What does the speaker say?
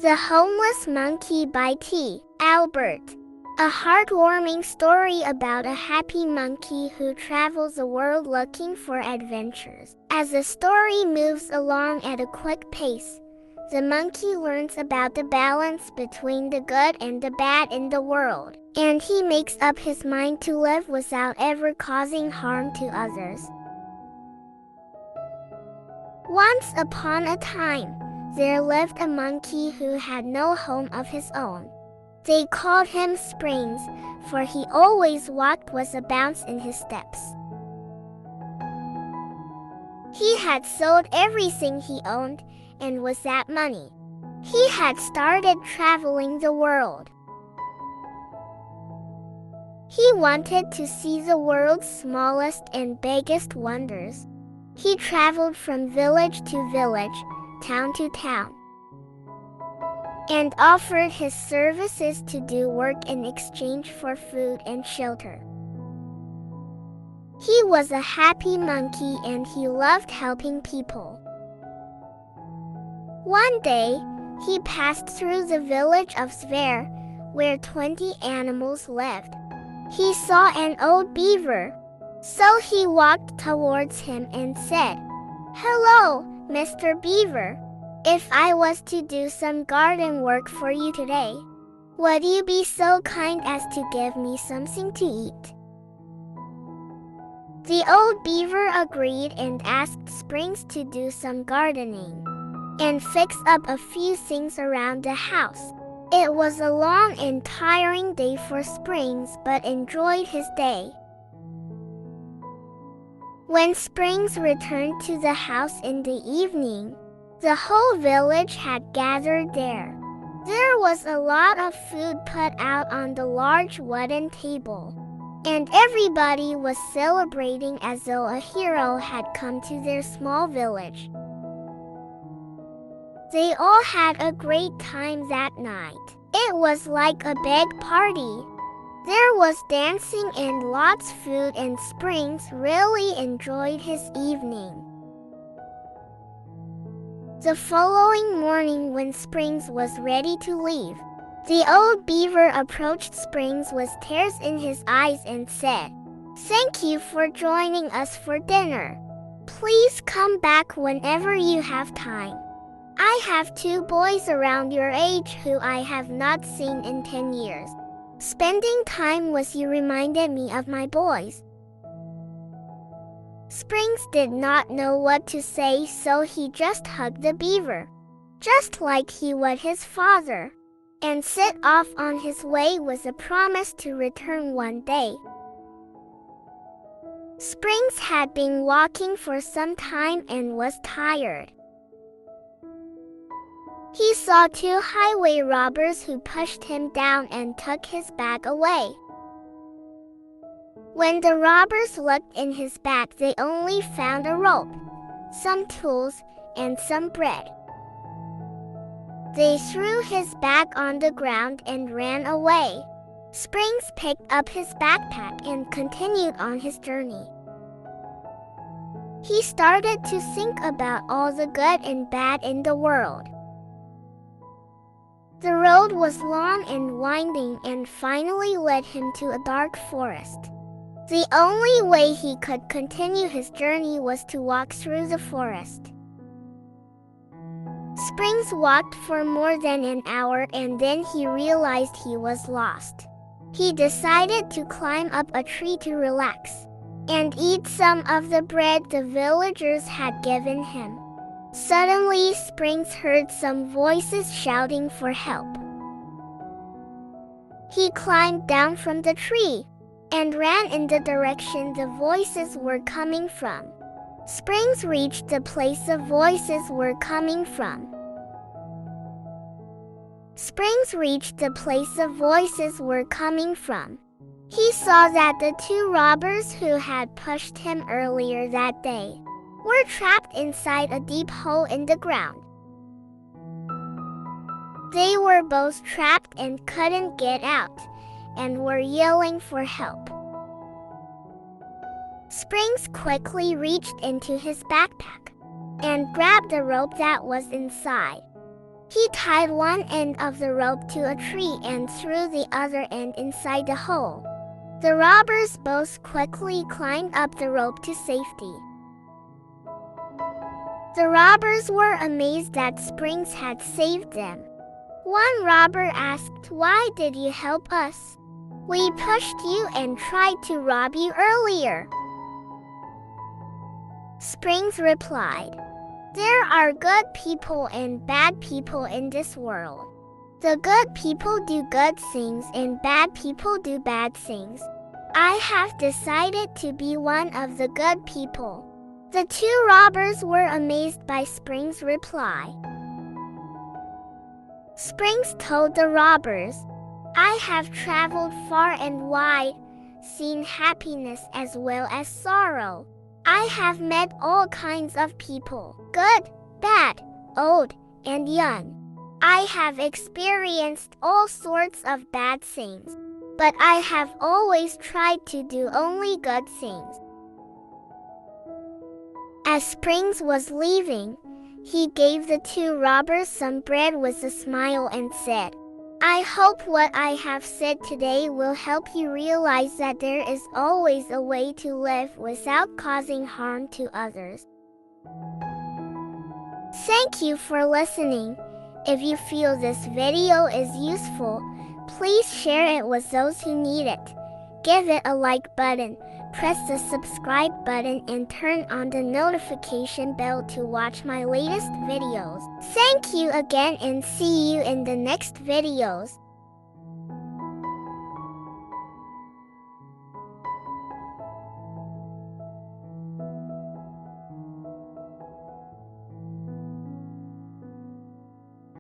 The Homeless Monkey by T. Albert. A heartwarming story about a happy monkey who travels the world looking for adventures. As the story moves along at a quick pace, the monkey learns about the balance between the good and the bad in the world, and he makes up his mind to live without ever causing harm to others. Once upon a time, there lived a monkey who had no home of his own. They called him Springs, for he always walked with a bounce in his steps. He had sold everything he owned, and with that money, he had started traveling the world. He wanted to see the world's smallest and biggest wonders. He traveled from village to village, town to town, and offered his services to do work in exchange for food and shelter. He was a happy monkey and he loved helping people. One day, he passed through the village of Sver, where 20 animals lived. He saw an old beaver, so he walked towards him and said, "Hello, Mr. Beaver. If I was to do some garden work for you today, would you be so kind as to give me something to eat?" The old beaver agreed and asked Springs to do some gardening and fix up a few things around the house. It was a long and tiring day for Springs, but enjoyed his day. When Springs returned to the house in the evening, the whole village had gathered there. There was a lot of food put out on the large wooden table, and everybody was celebrating as though a hero had come to their small village. They all had a great time that night. It was like a big party. There was dancing and lots of food, and Springs really enjoyed his evening. The following morning, when Springs was ready to leave, the old beaver approached Springs with tears in his eyes and said, "Thank you for joining us for dinner. Please come back whenever you have time. I have 2 boys around your age who I have not seen in 10 years. Spending time with you reminded me of my boys." Springs did not know what to say, so he just hugged the beaver, just like he would his father, and set off on his way with a promise to return one day. Springs had been walking for some time and was tired. He saw 2 highway robbers who pushed him down and took his bag away. When the robbers looked in his bag, they only found a rope, some tools, and some bread. They threw his bag on the ground and ran away. Springs picked up his backpack and continued on his journey. He started to think about all the good and bad in the world. The road was long and winding and finally led him to a dark forest. The only way he could continue his journey was to walk through the forest. Springs walked for more than an hour and then he realized he was lost. He decided to climb up a tree to relax and eat some of the bread the villagers had given him. Suddenly, Springs heard some voices shouting for help. He climbed down from the tree and ran in the direction the voices were coming from. Springs reached the place the voices were coming from. He saw that the 2 robbers who had pushed him earlier that day were trapped inside a deep hole in the ground. They were both trapped and couldn't get out, and were yelling for help. Springs quickly reached into his backpack and grabbed the rope that was inside. He tied one end of the rope to a tree and threw the other end inside the hole. The robbers both quickly climbed up the rope to safety. The robbers were amazed that Springs had saved them. One robber asked, "Why did you help us? We pushed you and tried to rob you earlier." Springs replied, "There are good people and bad people in this world. The good people do good things and bad people do bad things. I have decided to be one of the good people." The two robbers were amazed by Springs' reply. Springs told the robbers, "I have traveled far and wide, seen happiness as well as sorrow. I have met all kinds of people, good, bad, old, and young. I have experienced all sorts of bad things, but I have always tried to do only good things." As Springs was leaving, he gave the two robbers some bread with a smile and said, "I hope what I have said today will help you realize that there is always a way to live without causing harm to others." Thank you for listening. If you feel this video is useful, please share it with those who need it. Give it a like button, press the subscribe button and turn on the notification bell to watch my latest videos. Thank you again and see you in the next videos.